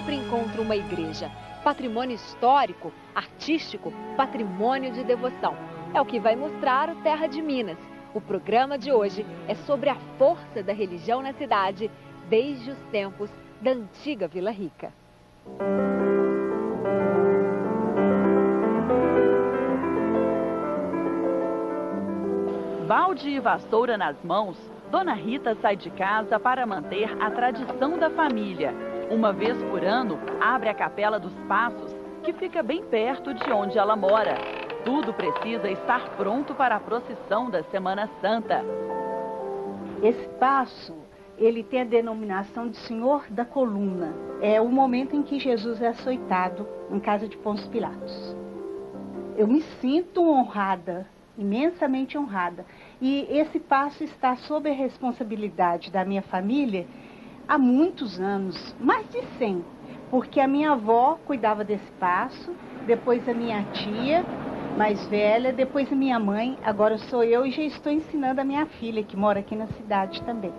sempre encontra uma igreja. Patrimônio histórico, artístico, patrimônio de devoção. É o que vai mostrar o Terra de Minas. O programa de hoje é sobre a força da religião na cidade desde os tempos da antiga Vila Rica. Balde e vassoura nas mãos, Dona Rita sai de casa para manter a tradição da família. Uma vez por ano, abre a Capela dos Passos, que fica bem perto de onde ela mora. Tudo precisa estar pronto para a procissão da Semana Santa. Esse passo, ele tem a denominação de Senhor da Coluna. É o momento em que Jesus é açoitado em casa de Pôncio Pilatos. Eu me sinto honrada, imensamente honrada. E esse passo está sob a responsabilidade da minha família há muitos anos, mais de 100. Porque a minha avó cuidava desse passo, depois a minha tia mais velha, depois a minha mãe, agora sou eu e já estou ensinando a minha filha, que mora aqui na cidade também.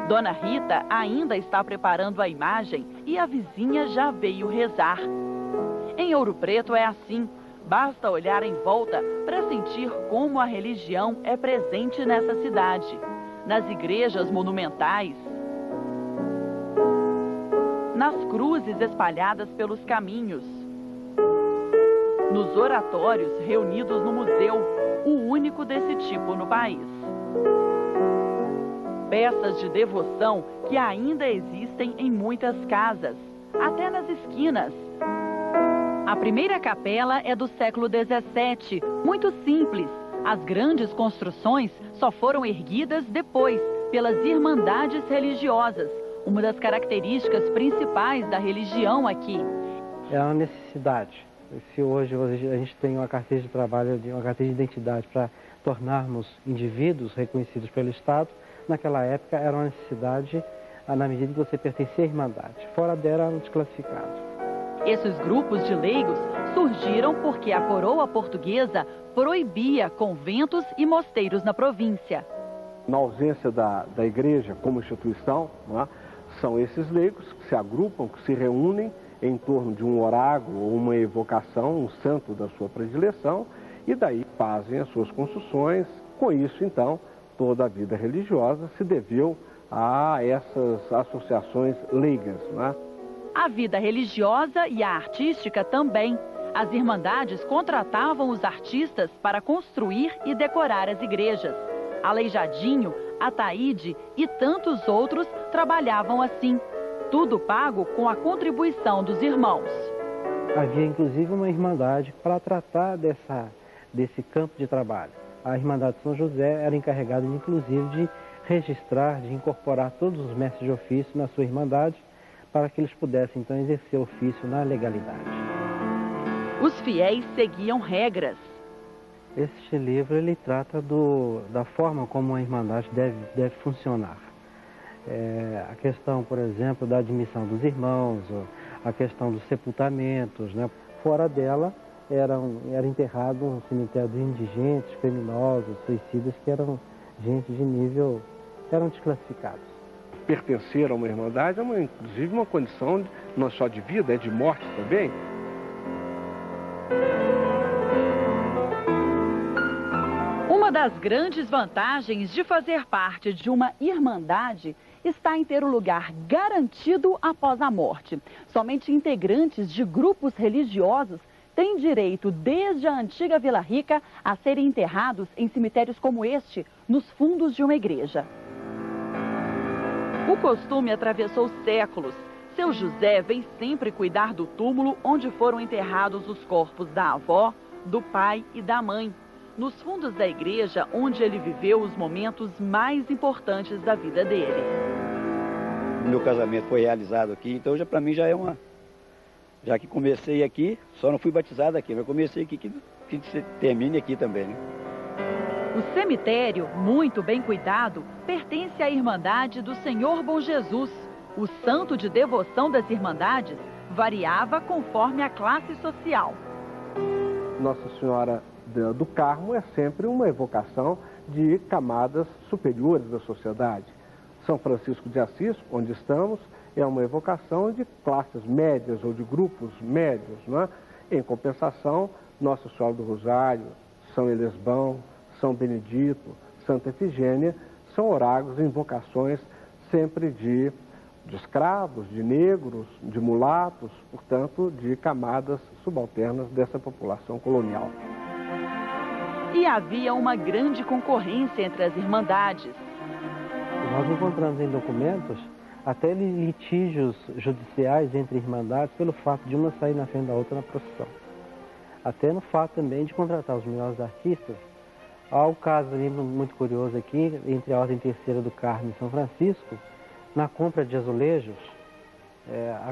Dona Rita ainda está preparando a imagem e a vizinha já veio rezar. Em Ouro Preto é assim. Basta olhar em volta para sentir como a religião é presente nessa cidade. Nas igrejas monumentais, nas cruzes espalhadas pelos caminhos, nos oratórios reunidos no museu, o único desse tipo no país. Peças de devoção que ainda existem em muitas casas, até nas esquinas. A primeira capela é do século XVII, muito simples. As grandes construções só foram erguidas depois, pelas irmandades religiosas, uma das características principais da religião aqui. É uma necessidade. Se hoje a gente tem uma carteira de trabalho, uma carteira de identidade para tornarmos indivíduos reconhecidos pelo Estado, naquela época era uma necessidade na medida que você pertencia à irmandade. Fora dela era um desclassificado. Esses grupos de leigos surgiram porque a coroa portuguesa proibia conventos e mosteiros na província. Na ausência da igreja como instituição, não é? São esses leigos que se agrupam, que se reúnem em torno de um oráculo ou uma evocação, um santo da sua predileção, e daí fazem as suas construções. Com isso, então, toda a vida religiosa se deveu a essas associações leigas, não é? A vida religiosa e a artística também. As irmandades contratavam os artistas para construir e decorar as igrejas. Aleijadinho, Ataíde e tantos outros trabalhavam assim. Tudo pago com a contribuição dos irmãos. Havia inclusive uma irmandade para tratar desse campo de trabalho. A Irmandade de São José era encarregada inclusive de registrar, de incorporar todos os mestres de ofício na sua irmandade, para que eles pudessem, então, exercer o ofício na legalidade. Os fiéis seguiam regras. Este livro, ele trata da forma como a irmandade deve funcionar. A questão, por exemplo, da admissão dos irmãos, a questão dos sepultamentos, né? Fora dela, era enterrado um cemitério de indigentes, criminosos, suicidas, que eram gente de nível, eram desclassificados. Pertencer a uma irmandade é inclusive uma condição não só de vida, é de morte também. Uma das grandes vantagens de fazer parte de uma irmandade está em ter o lugar garantido após a morte. Somente integrantes de grupos religiosos têm direito, desde a antiga Vila Rica, a serem enterrados em cemitérios como este, nos fundos de uma igreja. O costume atravessou séculos. Seu José vem sempre cuidar do túmulo onde foram enterrados os corpos da avó, do pai e da mãe, nos fundos da igreja onde ele viveu os momentos mais importantes da vida dele. Meu casamento foi realizado aqui, então para mim já é uma... Já que comecei aqui, só não fui batizado aqui, mas comecei aqui, que se termine aqui também, né? O cemitério, muito bem cuidado, pertence à Irmandade do Senhor Bom Jesus. O santo de devoção das irmandades variava conforme a classe social. Nossa Senhora do Carmo é sempre uma evocação de camadas superiores da sociedade. São Francisco de Assis, onde estamos, é uma evocação de classes médias ou de grupos médios, não é? Em compensação, Nossa Senhora do Rosário, São Elesbão, São Benedito, Santa Efigênia são orágos, invocações sempre de escravos, de negros, de mulatos, portanto, de camadas subalternas dessa população colonial. E havia uma grande concorrência entre as irmandades. Nós encontramos em documentos até litígios judiciais entre irmandades pelo fato de uma sair na frente da outra na procissão. Até no fato também de contratar os melhores artistas. Há um caso ali muito curioso aqui, entre a Ordem Terceira do Carmo e São Francisco, na compra de azulejos.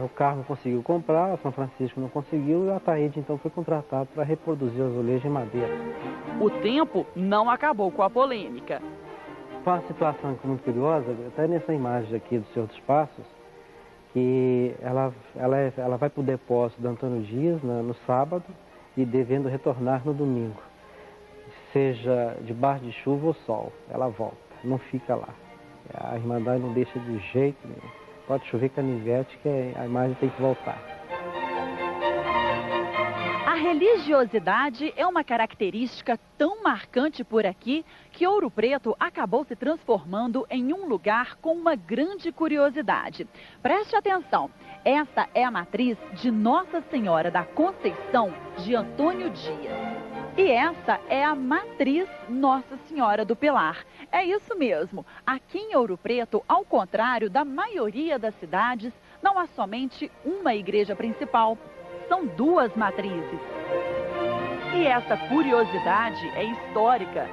O Carmo conseguiu comprar, o São Francisco não conseguiu e o Ataíde então foi contratado para reproduzir o azulejo em madeira. O tempo não acabou com a polêmica. Uma situação muito curiosa, até nessa imagem aqui do Senhor dos Passos, que ela vai para o depósito do Antônio Dias no sábado e devendo retornar no domingo. Seja debaixo de chuva ou sol, ela volta, não fica lá. A Irmandade não deixa de jeito nenhum. Pode chover canivete que a imagem tem que voltar. A religiosidade é uma característica tão marcante por aqui que Ouro Preto acabou se transformando em um lugar com uma grande curiosidade. Preste atenção, esta é a matriz de Nossa Senhora da Conceição de Antônio Dias. E essa é a matriz Nossa Senhora do Pilar. É isso mesmo, aqui em Ouro Preto, ao contrário da maioria das cidades, não há somente uma igreja principal. São duas matrizes. E essa curiosidade é histórica.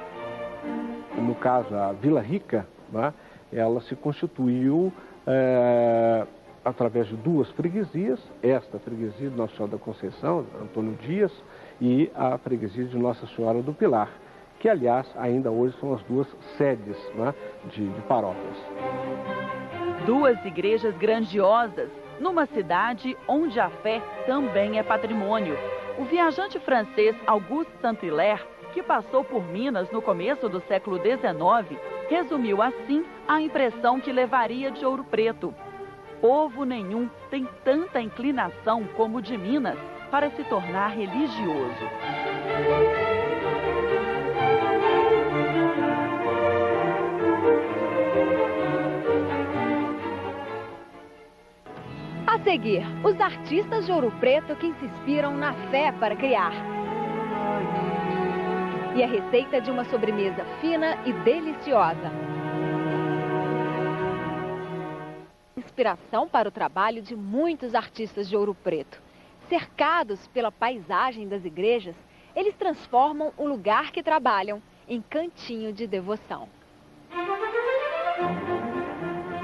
No caso, a Vila Rica, né, ela se constituiu através de duas freguesias, esta freguesia de Nossa Senhora da Conceição, Antônio Dias, e a freguesia de Nossa Senhora do Pilar, que, aliás, ainda hoje são as duas sedes, né, de paróquias. Duas igrejas grandiosas, numa cidade onde a fé também é patrimônio. O viajante francês Auguste Saint-Hilaire, que passou por Minas no começo do século XIX, resumiu assim a impressão que levaria de Ouro Preto. Povo nenhum tem tanta inclinação como o de Minas para se tornar religioso. A seguir, os artistas de Ouro Preto que se inspiram na fé para criar. E a receita de uma sobremesa fina e deliciosa. Inspiração para o trabalho de muitos artistas de Ouro Preto. Cercados pela paisagem das igrejas, eles transformam o lugar que trabalham em cantinho de devoção.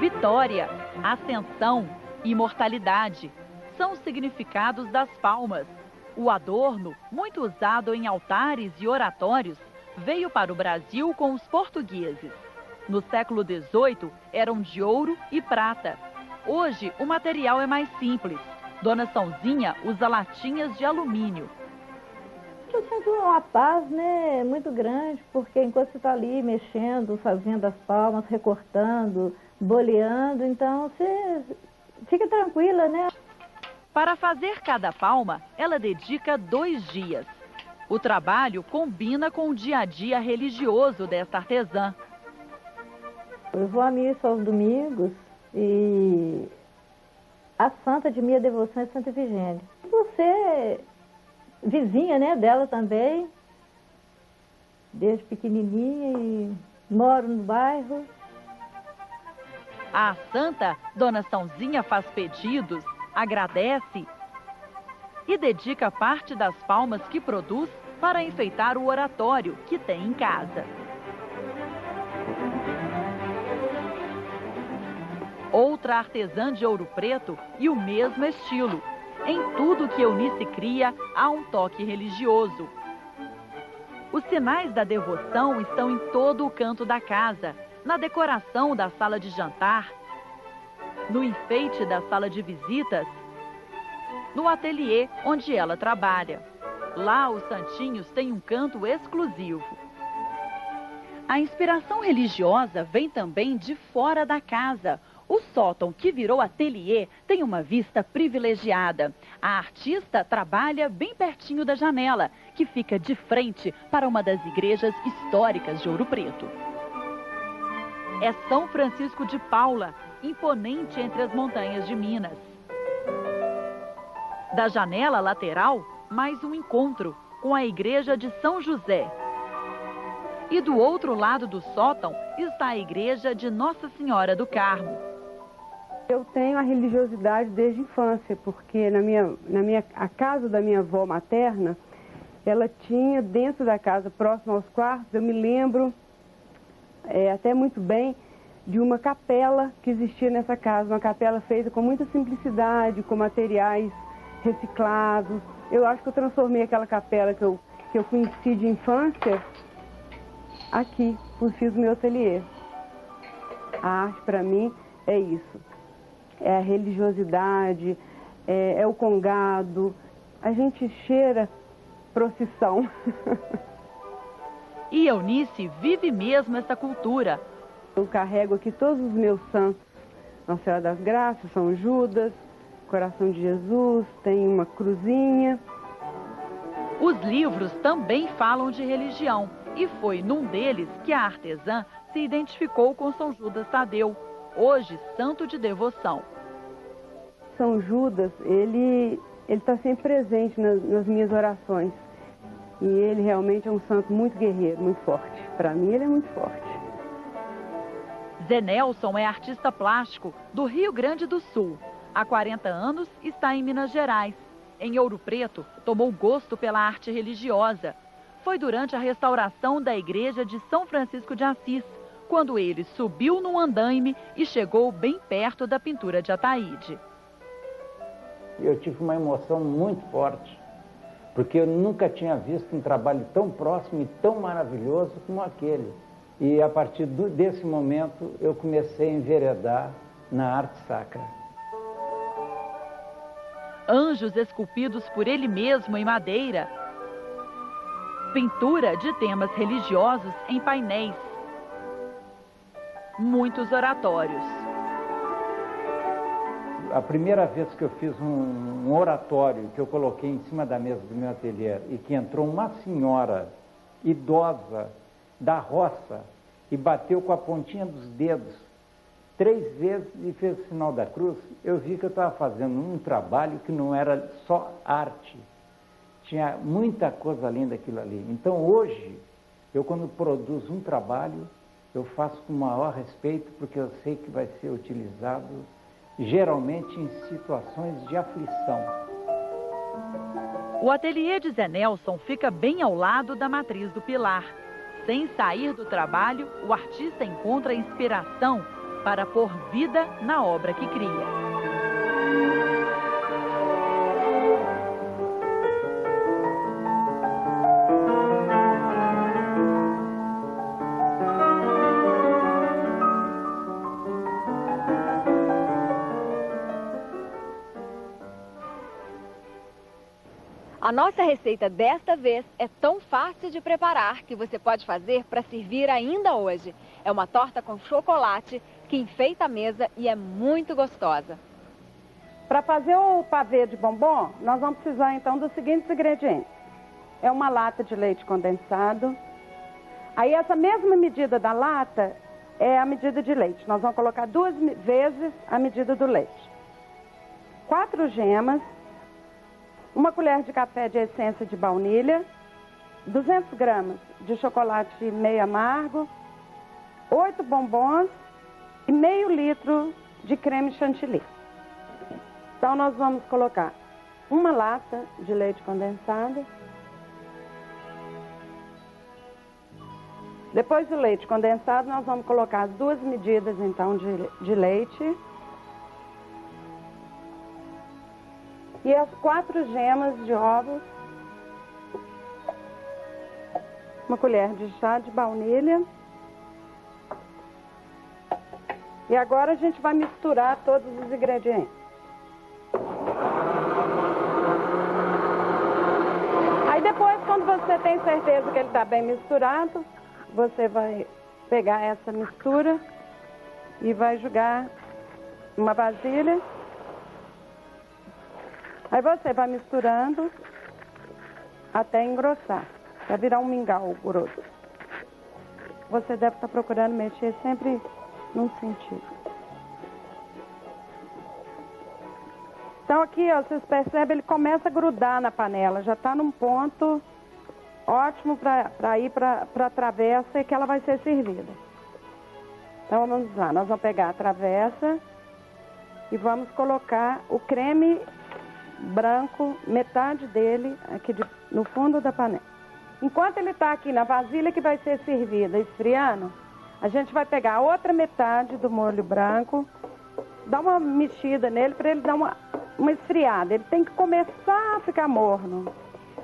Vitória, ascensão, imortalidade são os significados das palmas. O adorno, muito usado em altares e oratórios, veio para o Brasil com os portugueses. No século XVIII, eram de ouro e prata. Hoje, o material é mais simples. Dona Sãozinha usa latinhas de alumínio. Eu sinto uma paz, né, muito grande, porque enquanto você está ali mexendo, fazendo as palmas, recortando, boleando, então você fica tranquila, né? Para fazer cada palma, ela dedica 2 dias. O trabalho combina com o dia a dia religioso desta artesã. Eu vou à missa aos domingos e a santa de minha devoção é Santa Efigênia. Você, vizinha, né, dela também, desde pequenininha e moro no bairro. A santa, Dona Sãozinha faz pedidos, agradece e dedica parte das palmas que produz para enfeitar o oratório que tem em casa. Outra artesã de Ouro Preto e o mesmo estilo. Em tudo que Eunice cria, há um toque religioso. Os sinais da devoção estão em todo o canto da casa, na decoração da sala de jantar, no enfeite da sala de visitas, no ateliê onde ela trabalha. Lá, os santinhos têm um canto exclusivo. A inspiração religiosa vem também de fora da casa. O sótão, que virou ateliê, tem uma vista privilegiada. A artista trabalha bem pertinho da janela, que fica de frente para uma das igrejas históricas de Ouro Preto. É São Francisco de Paula, imponente entre as montanhas de Minas. Da janela lateral, mais um encontro com a igreja de São José. E do outro lado do sótão está a igreja de Nossa Senhora do Carmo. Eu tenho a religiosidade desde a infância, porque a casa da minha avó materna, ela tinha dentro da casa, próximo aos quartos, eu me lembro até muito bem de uma capela que existia nessa casa, uma capela feita com muita simplicidade, com materiais reciclados. Eu acho que eu transformei aquela capela que eu conheci de infância aqui, fiz o meu ateliê. A arte para mim é isso, é a religiosidade, é o congado, a gente cheira procissão. E Eunice vive mesmo essa cultura. Eu carrego aqui todos os meus santos, Nossa Senhora das Graças, São Judas, Coração de Jesus, tem uma cruzinha. Os livros também falam de religião e foi num deles que a artesã se identificou com São Judas Tadeu, hoje santo de devoção. São Judas, ele está sempre presente nas minhas orações. E ele realmente é um santo muito guerreiro, muito forte. Para mim, ele é muito forte. Zé Nelson é artista plástico do Rio Grande do Sul. Há 40 anos está em Minas Gerais. Em Ouro Preto, tomou gosto pela arte religiosa. Foi durante a restauração da igreja de São Francisco de Assis, quando ele subiu num andaime e chegou bem perto da pintura de Ataíde. Eu tive uma emoção muito forte, porque eu nunca tinha visto um trabalho tão próximo e tão maravilhoso como aquele. E a partir desse momento eu comecei a enveredar na arte sacra. Anjos esculpidos por ele mesmo em madeira. Pintura de temas religiosos em painéis. Muitos oratórios. A primeira vez que eu fiz um oratório que eu coloquei em cima da mesa do meu ateliê e que entrou uma senhora idosa da roça e bateu com a pontinha dos dedos 3 vezes e fez o sinal da cruz, eu vi que eu estava fazendo um trabalho que não era só arte. Tinha muita coisa além daquilo ali. Então hoje, eu quando produzo um trabalho, eu faço com o maior respeito, porque eu sei que vai ser utilizado geralmente em situações de aflição. O ateliê de Zé Nelson fica bem ao lado da matriz do pilar. Sem sair do trabalho, o artista encontra inspiração para pôr vida na obra que cria. A nossa receita desta vez é tão fácil de preparar que você pode fazer para servir ainda hoje. É uma torta com chocolate que enfeita a mesa e é muito gostosa. Para fazer o pavê de bombom, nós vamos precisar então dos seguintes ingredientes. É uma lata de leite condensado. Aí essa mesma medida da lata é a medida de leite. Nós vamos colocar 2 vezes a medida do leite. 4 gemas. 1 colher de café de essência de baunilha, 200 gramas de chocolate meio amargo, 8 bombons e meio litro de creme chantilly. Então nós vamos colocar 1 lata de leite condensado. Depois do leite condensado, nós vamos colocar as 2 medidas então de leite. E as 4 gemas de ovos, 1 colher de chá de baunilha. E agora a gente vai misturar todos os ingredientes. Aí depois, quando você tem certeza que ele está bem misturado, você vai pegar essa mistura e vai jogar uma vasilha. Aí você vai misturando até engrossar, para virar um mingau grosso. Você deve estar procurando mexer sempre num sentido. Então aqui, ó, vocês percebem, ele começa a grudar na panela, já está num ponto ótimo para ir para a travessa e que ela vai ser servida. Então vamos lá, nós vamos pegar a travessa e vamos colocar o creme branco, metade dele aqui no fundo da panela. Enquanto ele está aqui na vasilha que vai ser servida, esfriando, a gente vai pegar a outra metade do molho branco, dar uma mexida nele para ele dar uma esfriada. Ele tem que começar a ficar morno.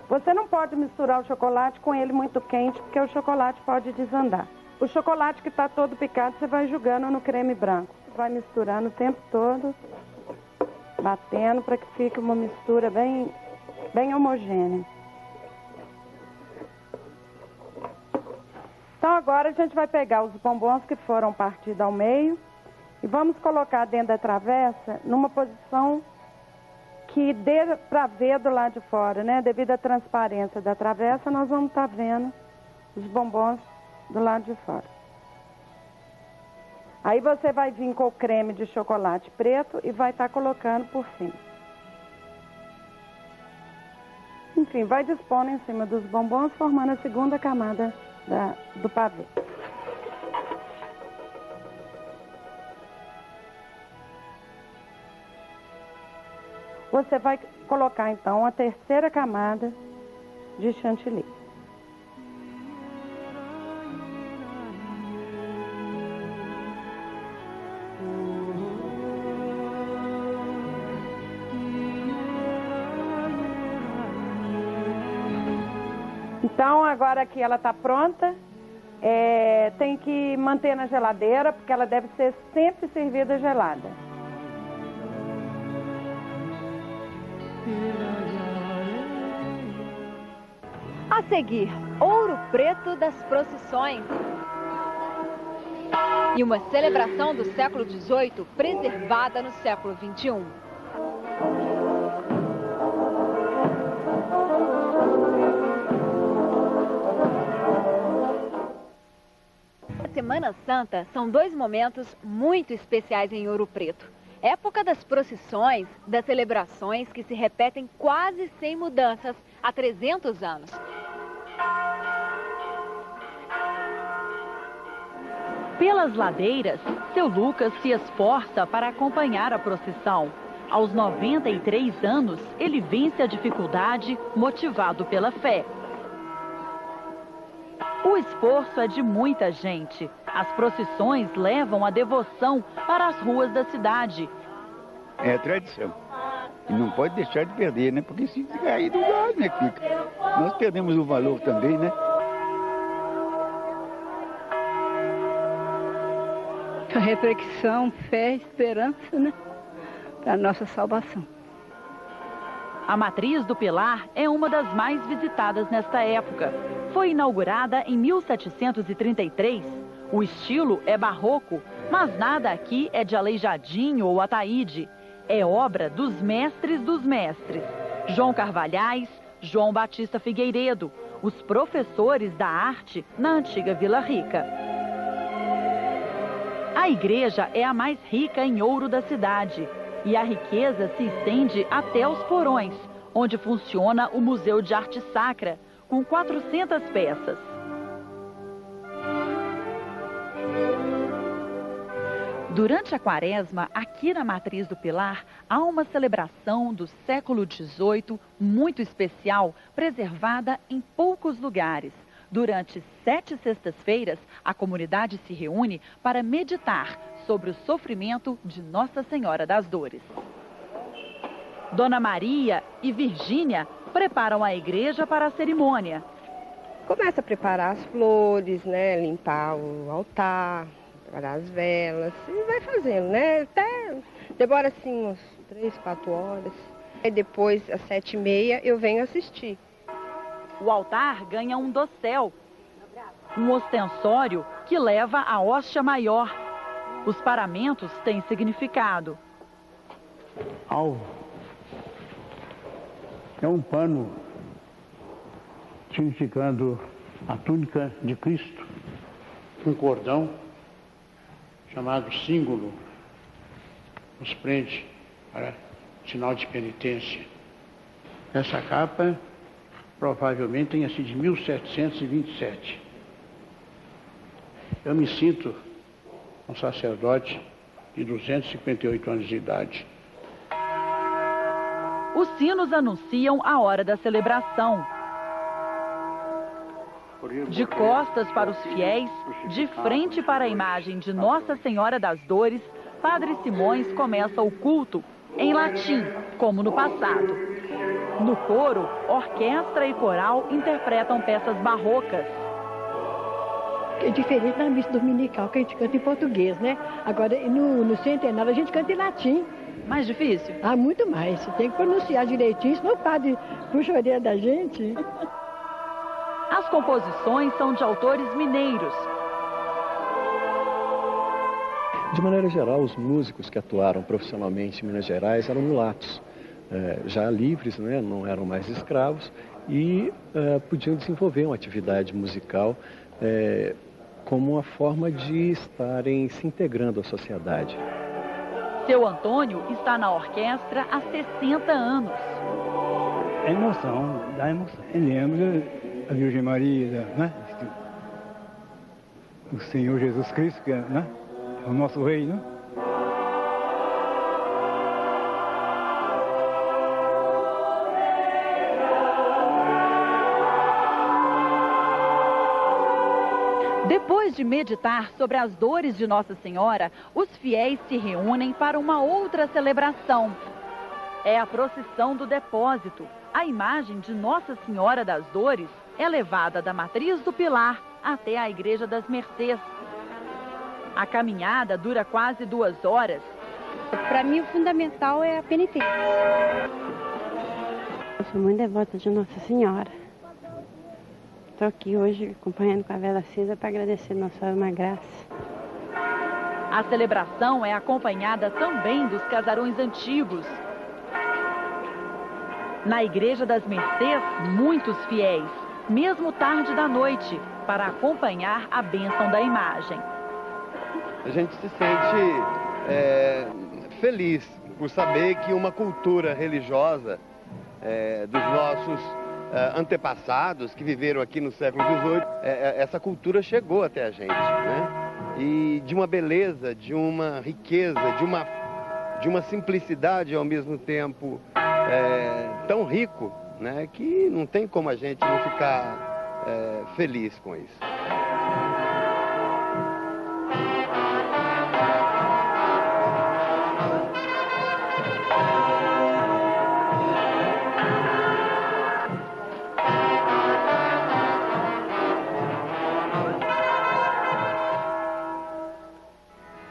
Você não pode misturar o chocolate com ele muito quente, porque o chocolate pode desandar. O chocolate que está todo picado, você vai jogando no creme branco. Você vai misturando o tempo todo, batendo para que fique uma mistura bem homogênea. Então agora a gente vai pegar os bombons que foram partidos ao meio e vamos colocar dentro da travessa numa posição que dê para ver do lado de fora, né? Devido à transparência da travessa, nós vamos estar vendo os bombons do lado de fora. Aí você vai vir com o creme de chocolate preto e vai estar colocando por cima. Enfim, vai dispondo em cima dos bombons, formando a segunda camada do pavê. Você vai colocar então a terceira camada de chantilly. Então, agora que ela está pronta, tem que manter na geladeira, porque ela deve ser sempre servida gelada. A seguir, Ouro Preto das procissões. E uma celebração do século XVIII preservada no século XXI. A Semana Santa são dois momentos muito especiais em Ouro Preto. Época das procissões, das celebrações que se repetem quase sem mudanças há 300 anos. Pelas ladeiras, seu Lucas se esforça para acompanhar a procissão. Aos 93 anos, ele vence a dificuldade, motivado pela fé. O esforço é de muita gente. As procissões levam a devoção para as ruas da cidade. É tradição. E não pode deixar de perder, né? Porque se cair do gás, né, fica. Nós perdemos o valor também, né? A reflexão, fé, esperança, né? Para a nossa salvação. A Matriz do Pilar é uma das mais visitadas nesta época. Foi inaugurada em 1733. O estilo é barroco, mas nada aqui é de Aleijadinho ou Ataíde. É obra dos mestres dos mestres. João Carvalhais, João Batista Figueiredo, os professores da arte na antiga Vila Rica. A igreja é a mais rica em ouro da cidade. E a riqueza se estende até os porões, onde funciona o Museu de Arte Sacra, com 400 peças. Durante a Quaresma, aqui na Matriz do Pilar, há uma celebração do século XVIII muito especial, preservada em poucos lugares. Durante 7 sextas-feiras, a comunidade se reúne para meditar sobre o sofrimento de Nossa Senhora das Dores. Dona Maria e Virgínia preparam a igreja para a cerimônia. Começa a preparar as flores, né? Limpar o altar, preparar as velas e vai fazendo, né? Até demora assim uns 3, 4 horas. Aí depois, às 7h30, eu venho assistir. O altar ganha um dossel, um ostensório que leva a hóstia maior. Os paramentos têm significado. Alvo é um pano significando a túnica de Cristo, um cordão chamado símbolo nos prende para sinal de penitência. Essa capa provavelmente tenha sido de 1727. Eu me sinto um sacerdote de 258 anos de idade. Os sinos anunciam a hora da celebração. De costas para os fiéis, de frente para a imagem de Nossa Senhora das Dores, Padre Simões começa o culto em latim, como no passado. No coro, orquestra e coral interpretam peças barrocas. É diferente na missa dominical, que a gente canta em português, né? Agora, no centenário, a gente canta em latim. Mais difícil? Ah, muito mais. Tem que pronunciar direitinho, senão o padre puxa a orelha da gente. As composições são de autores mineiros. De maneira geral, os músicos que atuaram profissionalmente em Minas Gerais eram mulatos, já livres, né? Não eram mais escravos e podiam desenvolver uma atividade musical como uma forma de estarem se integrando à sociedade. Seu Antônio está na orquestra há 60 anos. É emoção, dá emoção. Lembra a Virgem Maria, né? O Senhor Jesus Cristo, que né? É o nosso rei, né? Depois de meditar sobre as dores de Nossa Senhora, os fiéis se reúnem para uma outra celebração. É a procissão do depósito. A imagem de Nossa Senhora das Dores é levada da Matriz do Pilar até a Igreja das Mercês. A caminhada dura quase 2 horas. Para mim, o fundamental é a penitência. Eu sou muito devota de Nossa Senhora. Estou aqui hoje acompanhando com a vela acesa para agradecer Nossa Senhora uma graça. A celebração é acompanhada também dos casarões antigos. Na Igreja das Mercês, muitos fiéis, mesmo tarde da noite, para acompanhar a bênção da imagem. A gente se sente feliz por saber que uma cultura religiosa dos nossos antepassados que viveram aqui no século XVIII, essa cultura chegou até a gente, né? E de uma beleza, de uma riqueza, de uma simplicidade ao mesmo tempo tão rico, né? Que não tem como a gente não ficar feliz com isso.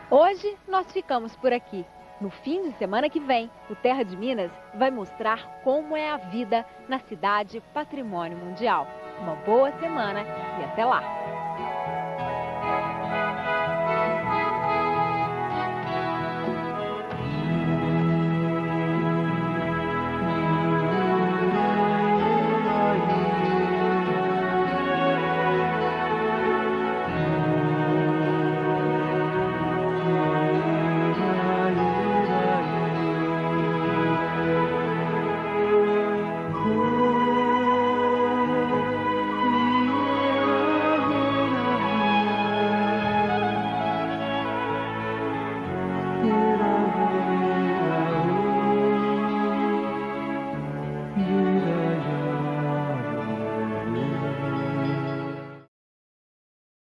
Hoje nós ficamos por aqui. No fim de semana que vem, o Terra de Minas vai mostrar como é a vida na cidade Patrimônio Mundial. Uma boa semana e até lá!